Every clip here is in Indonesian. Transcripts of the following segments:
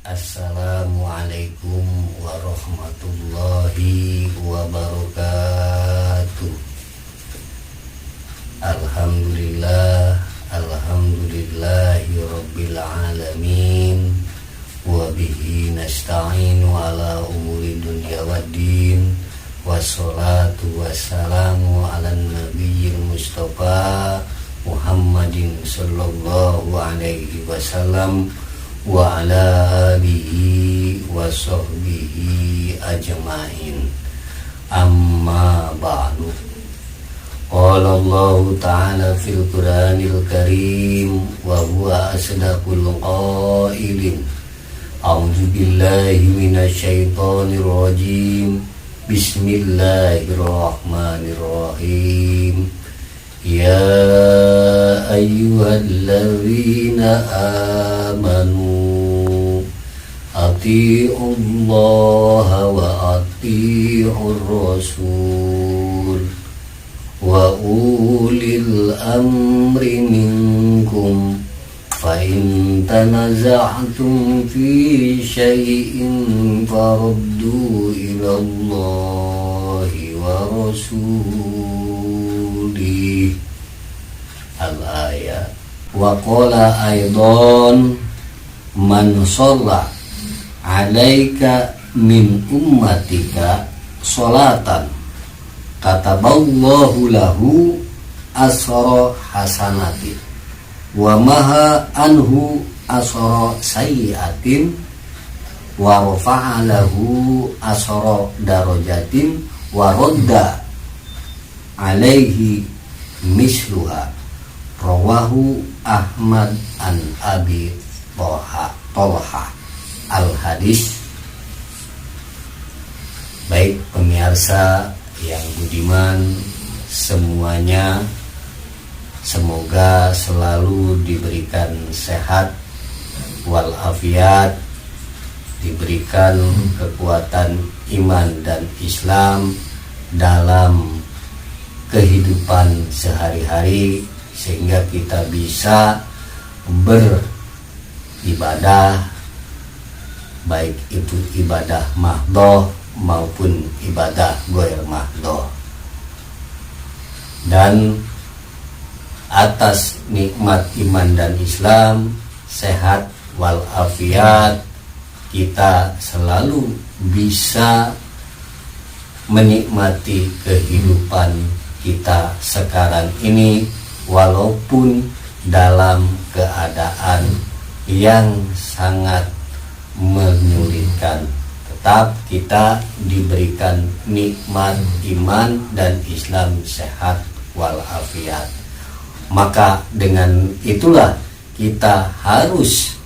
Assalamualaikum warahmatullahi wabarakatuh. Alhamdulillahi rabbil alamin. Wa bihi nasta'inu ala umuri dunya waddin. Wassalatu wassalamu ala nabiyil mustafa Muhammadin sallallahu alaihi wasallam wa ala alihi wa sahbihi ajma'in. Amma ba'du. Qala Allah ta'ala fil Qur'anil Karim wa huwa asdaqul qailin. A'udzu billahi minasy syaithanir rajim. Bismillahirrahmanirrahim. Ya ayyuhalladzina amanu atii'ullaha wa atii'ur rasul wa ulil amri minkum fa in tanaza'tum fi syai'in faruddu ila Allahi wa rasulih. Al-ayat. Wa qala aidan man shalla 'alaika min ummatika sholatan kataballahu lahu asra hasanati wa maha anhu asra sayyiatin wa rafa'a lahu asra darajatin wa radda alaihi misluha. Rawahu Ahmad an Abi Tolha al-hadis. Baik pemirsa yang budiman semuanya, semoga selalu diberikan sehat walafiat, diberikan kekuatan iman dan Islam dalam kehidupan sehari-hari, sehingga kita bisa beribadah, baik itu ibadah mahdhah maupun ibadah ghair mahdhah. Dan atas nikmat iman dan Islam, sehat walafiat, kita selalu bisa menikmati kehidupan kita sekarang ini, walaupun dalam keadaan yang sangat menyulitkan, tetap kita diberikan nikmat iman dan Islam, sehat walafiat. Maka dengan itulah kita harus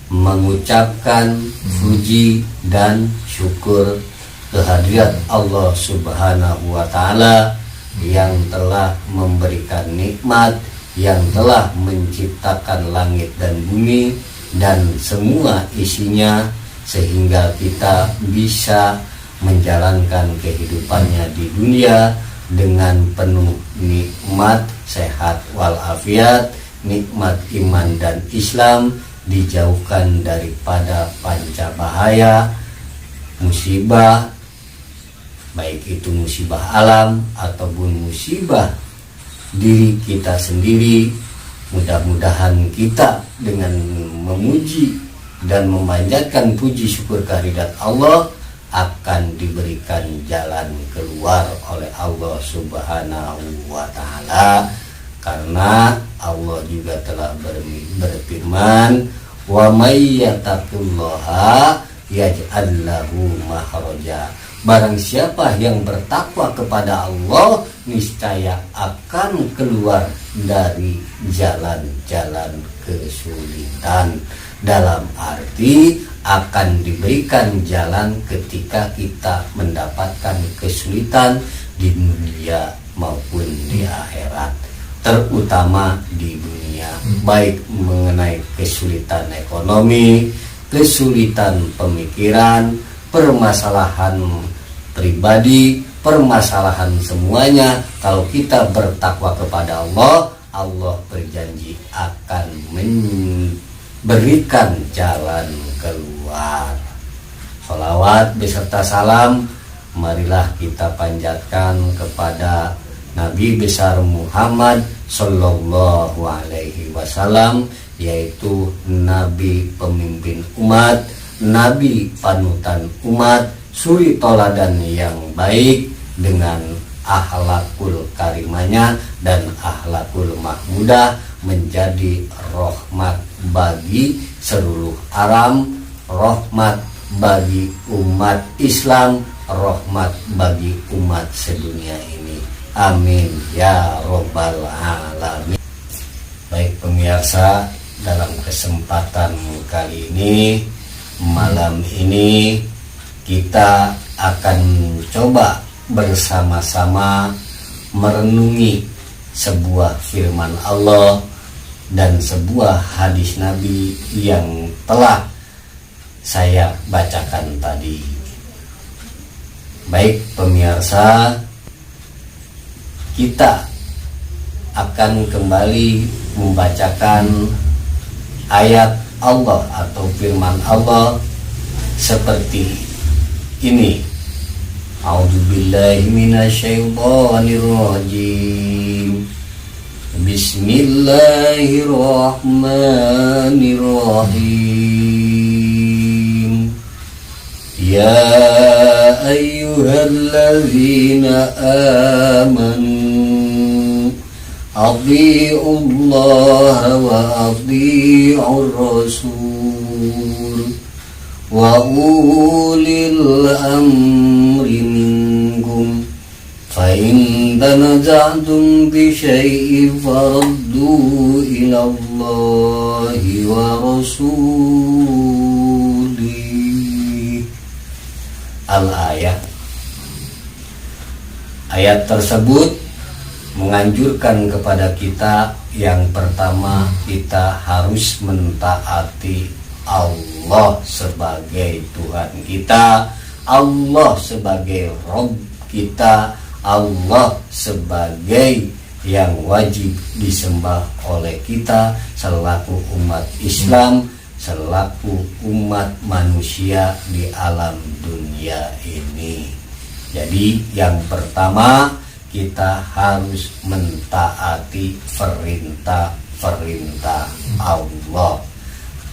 mengucapkan puji dan syukur kehadirat Allah Subhanahu wa ta'ala yang telah memberikan nikmat, yang telah menciptakan langit dan bumi dan semua isinya, sehingga kita bisa menjalankan kehidupannya di dunia dengan penuh nikmat, sehat walafiat, nikmat iman dan Islam, dijauhkan daripada panca bahaya, musibah, baik itu musibah alam ataupun musibah diri kita sendiri. Mudah-mudahan kita dengan memuji dan memanjatkan puji syukur kehadirat Allah akan diberikan jalan keluar oleh Allah Subhanahu wa ta'ala, karena Allah juga telah berfirman, wa may yattaqillaha yaj'al lahu makhraja. Barang siapa yang bertakwa kepada Allah, niscaya akan keluar dari jalan-jalan kesulitan. Dalam arti akan diberikan jalan ketika kita mendapatkan kesulitan di dunia maupun di akhirat, terutama di dunia, baik mengenai kesulitan ekonomi, kesulitan pemikiran, permasalahan pribadi, permasalahan semuanya. Kalau kita bertakwa kepada Allah, Allah berjanji akan berikan jalan keluar. Sholawat beserta salam marilah kita panjatkan kepada Nabi besar Muhammad Sallallahu Alaihi Wasallam, yaitu Nabi pemimpin umat, Nabi panutan umat, suri toladan yang baik dengan akhlakul karimanya dan akhlakul mahmudah, menjadi rahmat bagi seluruh alam, rahmat bagi umat Islam, rahmat bagi umat sedunia ini. Amin ya robbal alamin. Baik pemirsa, dalam kesempatan kali ini, malam ini kita akan coba bersama-sama merenungi sebuah firman Allah dan sebuah hadis Nabi yang telah saya bacakan tadi. Baik pemirsa, kita akan kembali membacakan ayat Allah atau firman Allah seperti ini. A'udzubillahi minasyaitonirrajim. Bismillahirrahmanirrahim. Ya ayyuhalladzina amanu athi'ullaha wa athi'ur rasul wa ulil amri minkum fa in tanaza'tum bi syai'in faruddu ila Allahi wa rasulih. Al-ayat. Ayat tersebut menganjurkan kepada kita, yang pertama, kita harus mentaati Allah sebagai Tuhan kita, Allah sebagai Rabb kita, Allah sebagai yang wajib disembah oleh kita selaku umat Islam, selaku umat manusia di alam dunia ini. Jadi yang pertama, kita harus mentaati perintah-perintah Allah.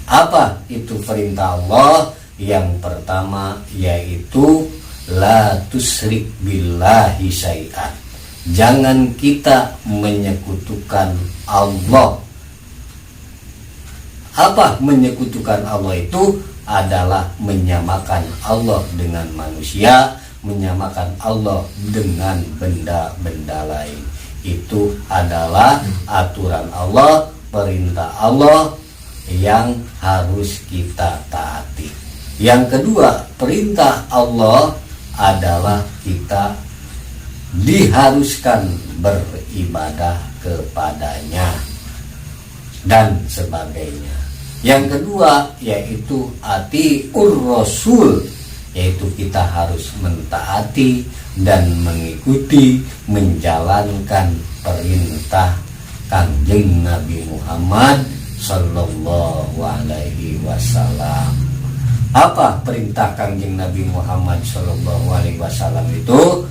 Apa itu perintah Allah? Yang pertama yaitu la tusyrik billahi syai'an. Jangan kita menyekutukan Allah. Apa menyekutukan Allah itu? Adalah menyamakan Allah dengan manusia, menyamakan Allah dengan benda-benda lain. Itu adalah aturan Allah, perintah Allah yang harus kita taati. Yang kedua, perintah Allah adalah kita diharuskan beribadah kepadanya dan sebagainya. Yang kedua yaitu atiur rasul, yaitu kita harus mentaati dan mengikuti, menjalankan perintah Kanjeng Nabi Muhammad Sallallahu Alaihi Wasallam. Apa perintah Kanjeng Nabi Muhammad Sallallahu Alaihi Wasallam itu?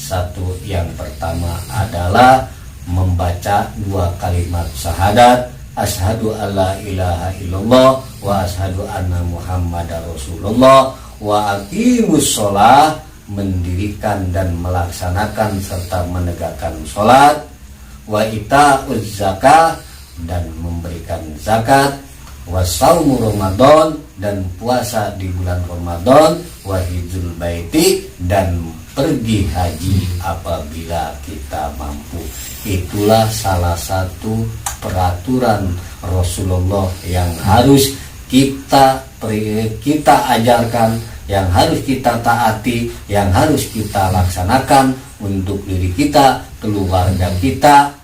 Satu, yang pertama adalah membaca dua kalimat syahadat, asyhadu alla ilaha illallah wa asyhadu anna muhammadar rasulullah, wa aqimus sholah, mendirikan dan melaksanakan serta menegakkan sholat, wa ita'uz zakah, dan memberikan zakat, wa saumu ramadan, dan puasa di bulan Ramadan, wa hijjul baiti, dan pergi haji apabila kita mampu. Itulah salah satu peraturan Rasulullah yang harus kita ajarkan, yang harus kita taati, yang harus kita laksanakan untuk diri kita, keluarga kita,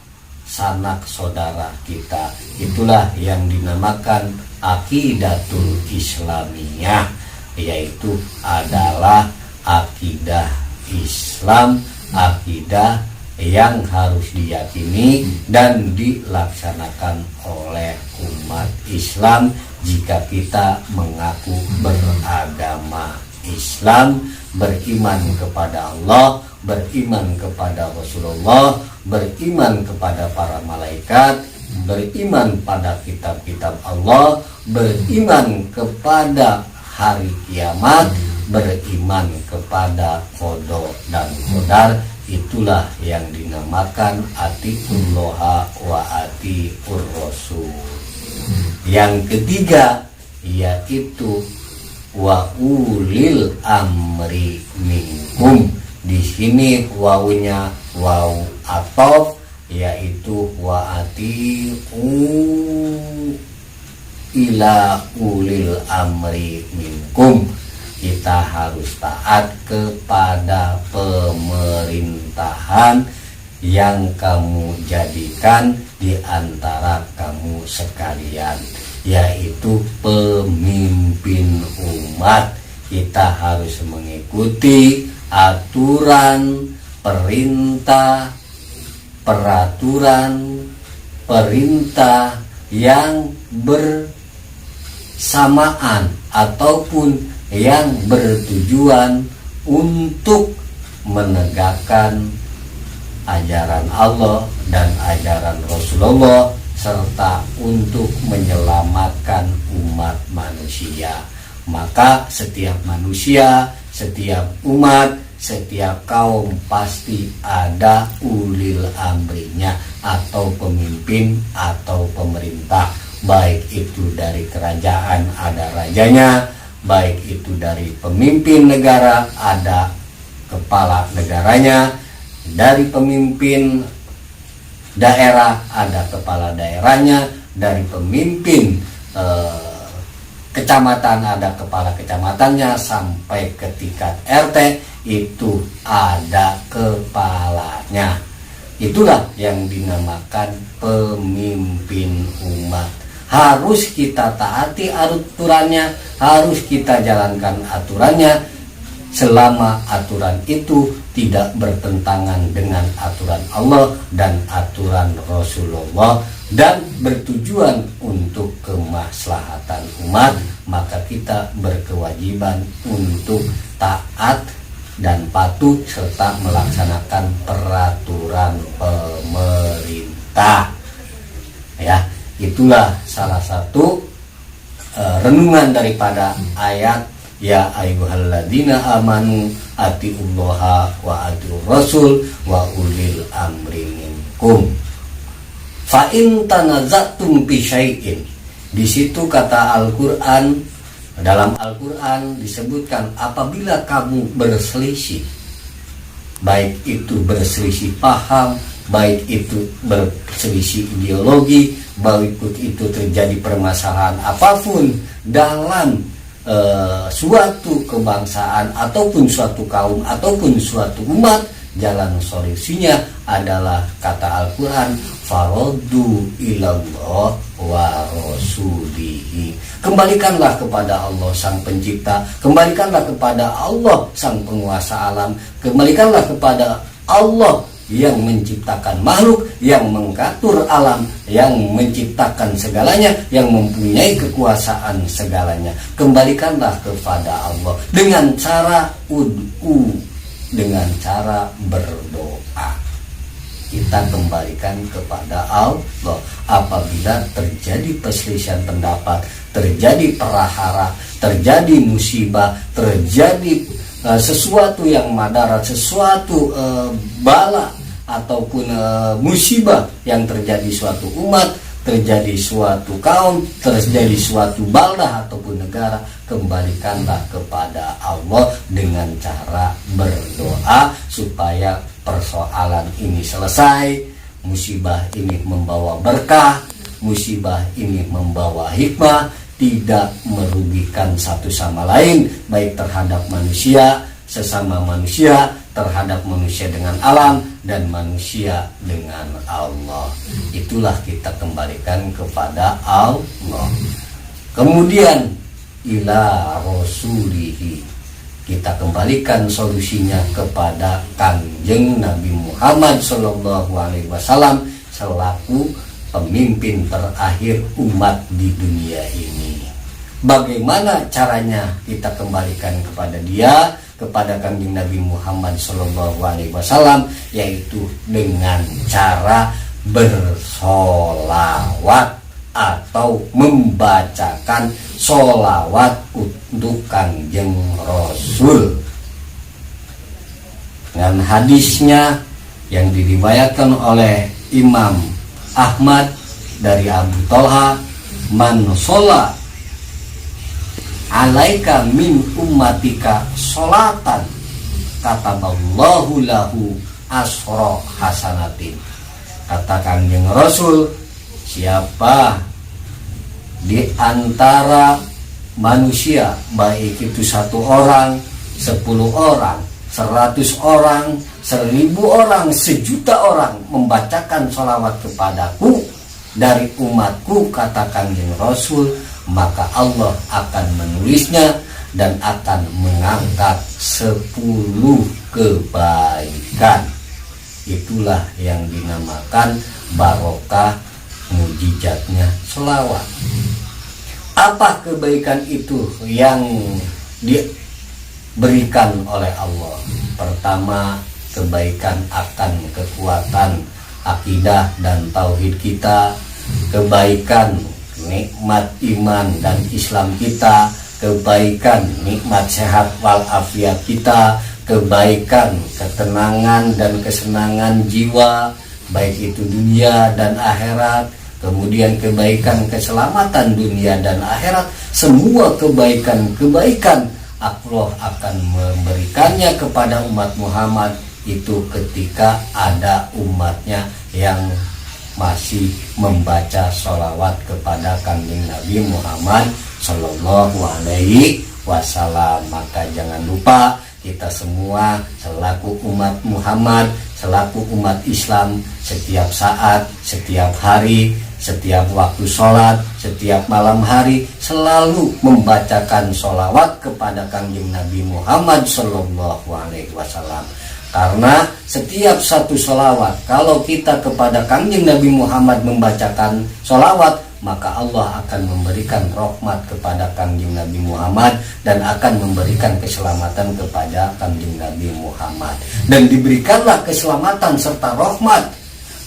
sanak saudara kita. Itulah yang dinamakan akidatul Islamiyah, yaitu adalah akidah Islam, akidah yang harus diyakini dan dilaksanakan oleh umat Islam. jika kita mengaku beragama Islam, beriman kepada Allah, beriman kepada Rasulullah, beriman kepada para malaikat, beriman pada kitab-kitab Allah, beriman kepada hari kiamat, beriman kepada qada dan qadar. Itulah yang dinamakan atiullah wa atiur rasul. Yang ketiga yaitu wa ulil amri minkum. Di sini wawunya waw atof, yaitu wa atiu ila ulil amri minkum. Kita harus taat kepada pemerintahan yang kamu jadikan di antara kamu sekalian, yaitu pemimpin umat. Kita harus mengikuti aturan, perintah, peraturan, perintah yang bersamaan ataupun yang bertujuan untuk menegakkan ajaran Allah dan ajaran Rasulullah, serta untuk menyelamatkan umat manusia. Maka setiap manusia, setiap umat, setiap kaum pasti ada ulil amrinya, atau pemimpin atau pemerintah. Baik itu dari kerajaan ada rajanya, baik itu dari pemimpin negara ada kepala negaranya, dari pemimpin daerah ada kepala daerahnya, dari pemimpin kecamatan ada kepala kecamatannya, sampai ke tingkat RT itu ada kepalanya. Itulah yang dinamakan pemimpin umat. Harus kita taati aturannya, harus kita jalankan aturannya, selama aturan itu tidak bertentangan dengan aturan Allah dan aturan Rasulullah dan bertujuan untuk kemaslahatan umat, maka kita berkewajiban untuk taat dan patuh serta melaksanakan peraturan pemerintah. Ya, itulah salah satu renungan daripada ayat ya ayyuhalladzina amanu atiullaha wa atiur rasul wa ulil amri minkum. Fa in tanazatum fi syai'in. Di situ kata Al-Qur'an, dalam Al-Qur'an disebutkan apabila kamu berselisih, baik itu berselisih paham, baik itu berselisih ideologi, baik itu terjadi permasalahan apapun dalam suatu kebangsaan ataupun suatu kaum ataupun suatu umat, jalan solusinya adalah kata Al-Quran, faroddu ilallah wa rasulihi. Kembalikanlah kepada Allah sang pencipta, kembalikanlah kepada Allah sang penguasa alam, kembalikanlah kepada Allah yang menciptakan makhluk, yang mengatur alam, yang menciptakan segalanya, yang mempunyai kekuasaan segalanya. Kembalikanlah kepada Allah dengan cara dengan cara berdoa. Kita kembalikan kepada Allah apabila terjadi perselisihan pendapat, terjadi perahara, terjadi musibah, terjadi sesuatu yang madarat, sesuatu bala ataupun musibah yang terjadi suatu umat, terjadi suatu kaum, terjadi suatu baldah ataupun negara, kembalikanlah kepada Allah dengan cara berdoa supaya persoalan ini selesai, musibah ini membawa berkah, musibah ini membawa hikmah, tidak merugikan satu sama lain, baik terhadap manusia, sesama manusia, terhadap manusia dengan alam, dan manusia dengan Allah. Itulah kita kembalikan kepada Allah. Kemudian ila rasulihi, kita kembalikan solusinya kepada Kanjeng Nabi Muhammad SAW selaku pemimpin terakhir umat di dunia ini. Bagaimana caranya kita kembalikan kepada dia, kepada kanjeng Nabi Muhammad SAW, yaitu dengan cara bersolawat atau membacakan solawat untuk kanjeng Rasul. Dengan hadisnya yang diriwayatkan oleh Imam Ahmad dari Abu Thalha, man sholat alaika min ummatika sholatan kataballahu lahu asra hasanatin. Kata kanjeng Rasul, siapa di antara manusia, baik itu 1 orang, 10 orang, 100 orang, 1000 orang, 1.000.000 orang membacakan sholawat kepadaku dari umatku, kata kanjeng Rasul, maka Allah akan menulisnya dan akan mengangkat 10 kebaikan. Itulah yang dinamakan barokah mujizatnya sholawat. Apa kebaikan itu yang diberikan oleh Allah? Pertama, kebaikan akan kekuatan akidah dan tauhid kita, kebaikan nikmat iman dan Islam kita, kebaikan nikmat sehat walafiat kita, kebaikan ketenangan dan kesenangan jiwa, baik itu dunia dan akhirat, kemudian kebaikan keselamatan dunia dan akhirat. Semua kebaikan Allah akan memberikannya kepada umat Muhammad itu ketika ada umatnya yang masih membaca sholawat kepada kanjeng Nabi Muhammad Sallallahu Alaihi Wasallam. Maka jangan lupa kita semua selaku umat Muhammad, selaku umat Islam, setiap saat, setiap hari, setiap waktu sholat, setiap malam hari selalu membacakan sholawat kepada kanjeng Nabi Muhammad Sallallahu Alaihi Wasallam. Karena setiap satu sholawat, kalau kita kepada kanjeng Nabi Muhammad membacakan sholawat, maka Allah akan memberikan rahmat kepada kanjeng Nabi Muhammad dan akan memberikan keselamatan kepada kanjeng Nabi Muhammad. Dan diberikanlah keselamatan serta rahmat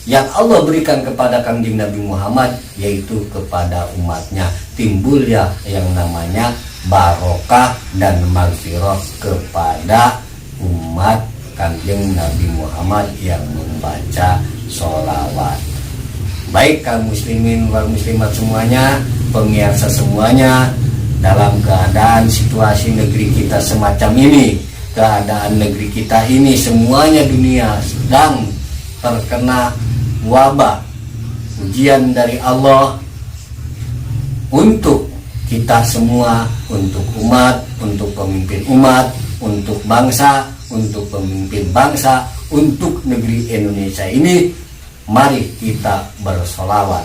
yang Allah berikan kepada kanjeng Nabi Muhammad, yaitu kepada umatnya. Timbul ya yang namanya barokah dan maghfirah kepada umat kanjeng Nabi Muhammad yang membaca sholawat. Baik kaum muslimin wal muslimat semuanya, pemirsa semuanya, dalam keadaan situasi negeri kita semacam ini, keadaan negeri kita ini semuanya dunia sedang terkena wabah, ujian dari Allah untuk kita semua, untuk umat, untuk pemimpin umat, untuk bangsa, untuk pemimpin bangsa, untuk negeri Indonesia ini. Mari kita bersolawat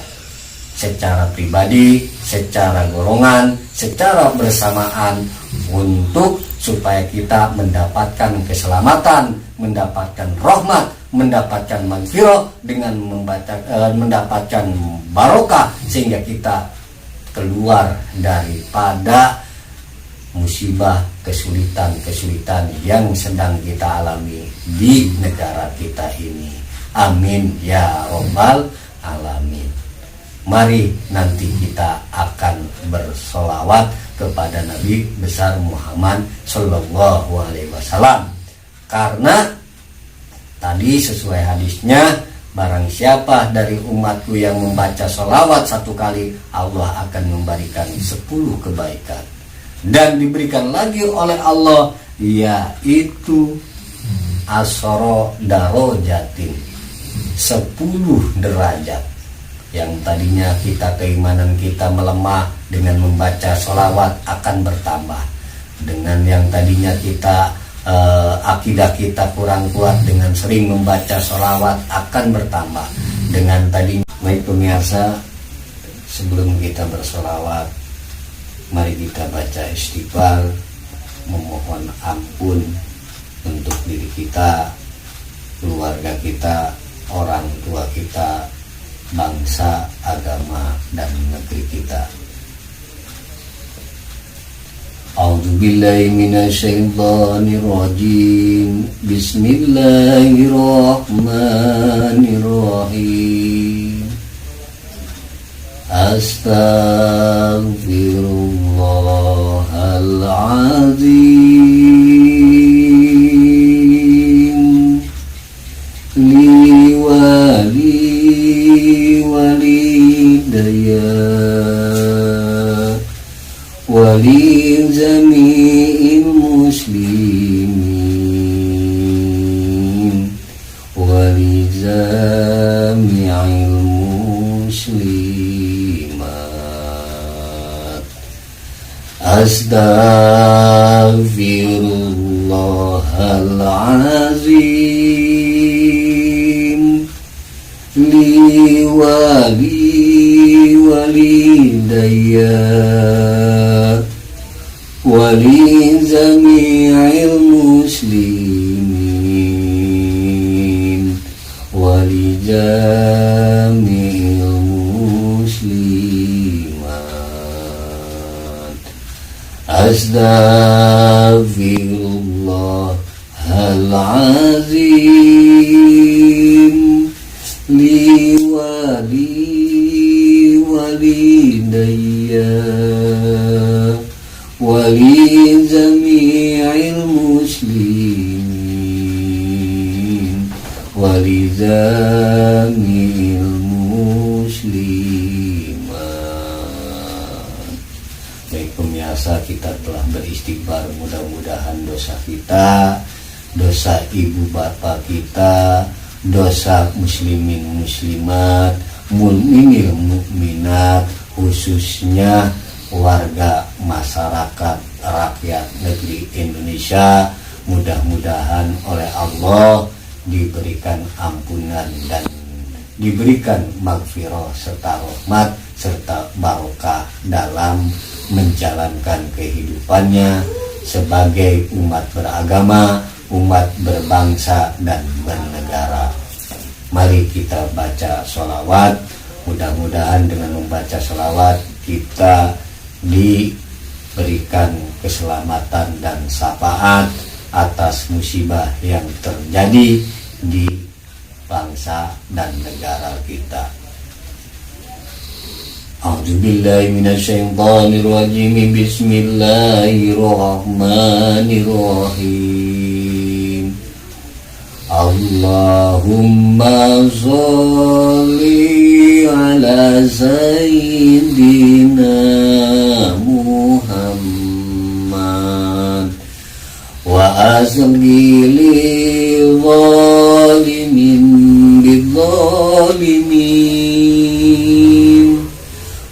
secara pribadi, secara golongan, secara bersamaan, untuk supaya kita mendapatkan keselamatan, mendapatkan rahmat, mendapatkan maghfirah, dengan mendapatkan barokah, sehingga kita keluar daripada musibah, kesulitan yang sedang kita alami di negara kita ini. Amin ya robbal alamin. Mari nanti kita akan bersolawat kepada Nabi besar Muhammad Sallallahu Alaihi Wasallam. Karena tadi sesuai hadisnya, barang siapa dari umatku yang membaca solawat 1 kali, Allah akan memberikan 10 kebaikan. Dan diberikan lagi oleh Allah, yaitu asoro darojatin, 10 derajat. Yang tadinya keimanan kita melemah, dengan membaca sholawat akan bertambah. Dengan yang tadinya kita akidah kita kurang kuat, dengan sering membaca sholawat akan bertambah. Dengan tadinya, baik pemirsa, sebelum kita bersolawat, mari kita baca istighfar, memohon ampun untuk diri kita, keluarga kita, orang tua kita, bangsa, agama, dan negeri kita. A'udzubillahi minasyaitonirrajim. Bismillahirrahmanirrahim. Astaghfirullahaladzim li walidayya wali jami'il muslimin wali jami'il muslimat. Astaghfirullahaladzim li walidayya wali jami'il muslimin wali jami'il muslimat. Astaghfirullahaladzim li walidayya wali jami'il muslimin wali jami'il muslimat. Baik pemirsa, kita telah beristighfar, mudah-mudahan dosa kita, dosa ibu bapak kita, dosa muslimin muslimat, mukminin mukminat, khususnya warga masyarakat rakyat negeri Indonesia, mudah-mudahan oleh Allah diberikan ampunan dan diberikan maghfirah serta rahmat serta barokah dalam menjalankan kehidupannya sebagai umat beragama, umat berbangsa dan bernegara. Mari kita baca sholawat. Mudah-mudahan dengan membaca sholawat kita diberikan keselamatan dan syafaat atas musibah yang terjadi di bangsa dan negara kita. A'udzubillahi minasyaitonirrajim. Bismillahirrahmanirrahim. Allahumma sholli ala sayyidina Muhammad wa asghili zalimin bidzalimin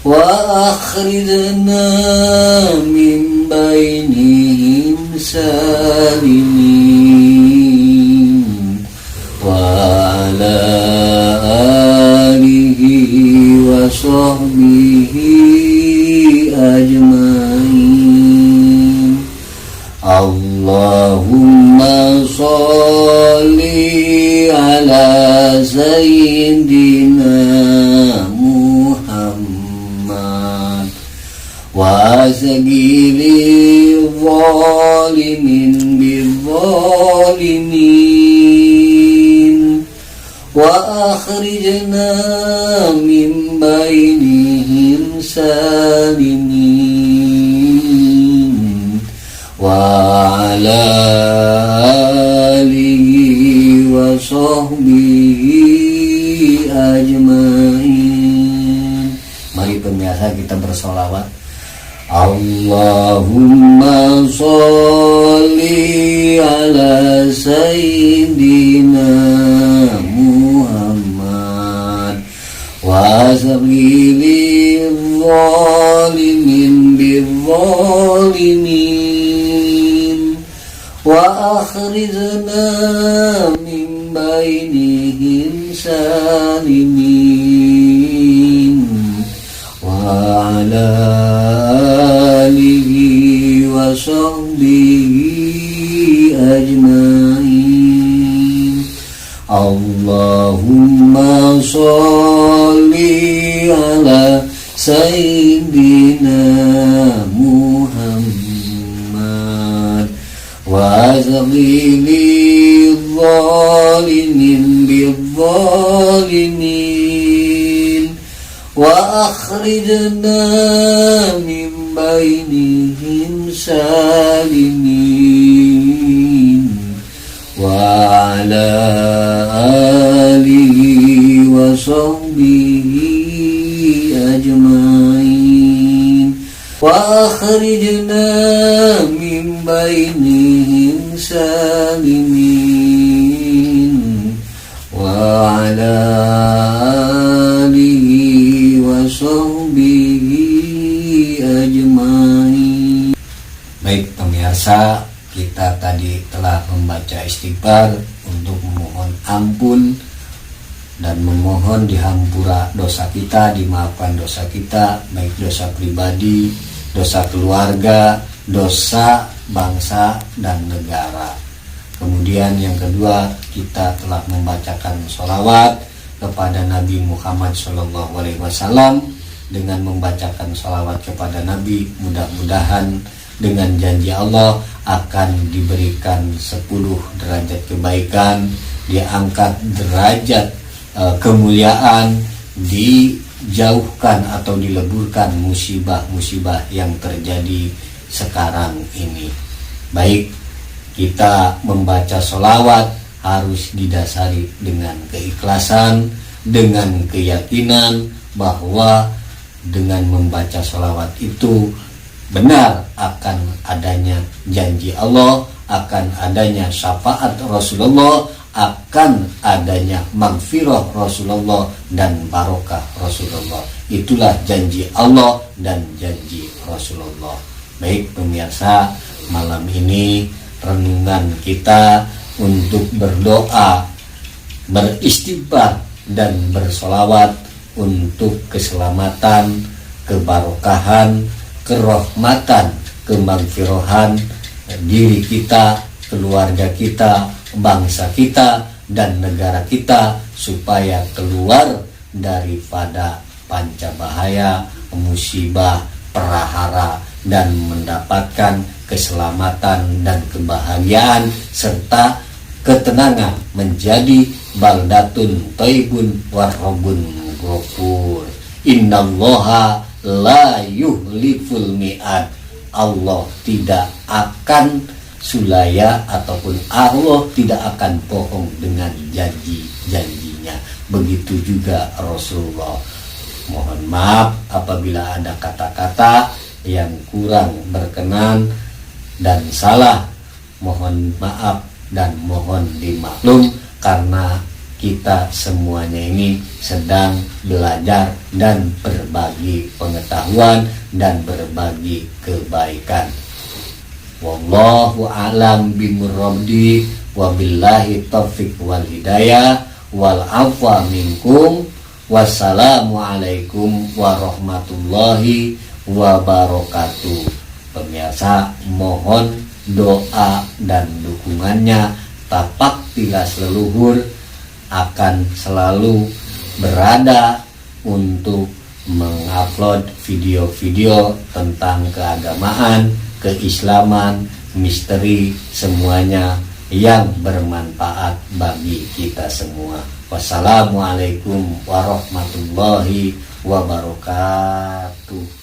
wa akhrijna min bainihim salimin wa ala alihi wa sahbihi ajmain. Allahumma sholli ala sayyidina Muhammad wa asghili zalimin bidzalimin wa akhrijna min bainihim salimin wa ala alihi wa sahbihi ajmain. Mari pemirsa kita bersolawat. Allahumma sholli ala sayyidina Muhammad wa asghili zalimin bidzalimin wa akhrijna min bainihim salimin wa ala alihi wa sahbihi ajmain. Allahumma sholli ala sayyidina Muhammad وأذل الظالمين بالظالمين وأخرجنا من بينهم سالمين وعلى آله وصحبه أجمعين وأخرجنا من بينهم سالمين وعلى آله وصحبه أجمعين. Baik pemirsa, kita tadi telah membaca istighfar untuk memohon ampun dan memohon dihampura dosa kita, dimaafkan dosa kita, baik dosa pribadi, dosa keluarga, dosa bangsa dan negara. Kemudian yang kedua, kita telah membacakan sholawat kepada Nabi Muhammad SAW. Dengan membacakan sholawat kepada Nabi, mudah-mudahan dengan janji Allah akan diberikan 10 derajat kebaikan, diangkat derajat kemuliaan, dijauhkan atau dileburkan musibah-musibah yang terjadi sekarang ini. Baik, kita membaca sholawat harus didasari dengan keikhlasan, dengan keyakinan bahwa dengan membaca sholawat itu benar akan adanya janji Allah, akan adanya syafaat Rasulullah, akan adanya magfirah Rasulullah dan barokah Rasulullah. Itulah janji Allah dan janji Rasulullah. Baik pemirsa, malam ini renungan kita untuk berdoa, beristighfar dan bersolawat untuk keselamatan, kebarokahan, kerahmatan, kemagfirohan diri kita, keluarga kita, bangsa kita, dan negara kita, supaya keluar daripada pancabahaya, musibah, prahara, dan mendapatkan keselamatan dan kebahagiaan serta ketenangan menjadi baldatun thayyibun warabun ghafur. Innallaha la yuhliful mi'ad. Allah tidak akan sulaya ataupun Allah tidak akan bohong dengan janji-janjinya. Begitu juga Rasulullah. Mohon maaf apabila ada kata-kata yang kurang berkenan dan salah. Mohon maaf dan mohon dimaklum karena kita semuanya ini sedang belajar dan berbagi pengetahuan dan berbagi kebaikan. Wallahu a'lam bimurrabdi wa billahi taufiq wal hidayah wal afwa minkum. Wassalamualaikum warahmatullahi wabarakatuh. Pemirsa, mohon doa dan dukungannya. Tapak tilas leluhur akan selalu berada untuk mengupload video-video tentang keagamaan, keislaman, misteri, semuanya yang bermanfaat bagi kita semua. Wassalamualaikum warahmatullahi wabarakatuh.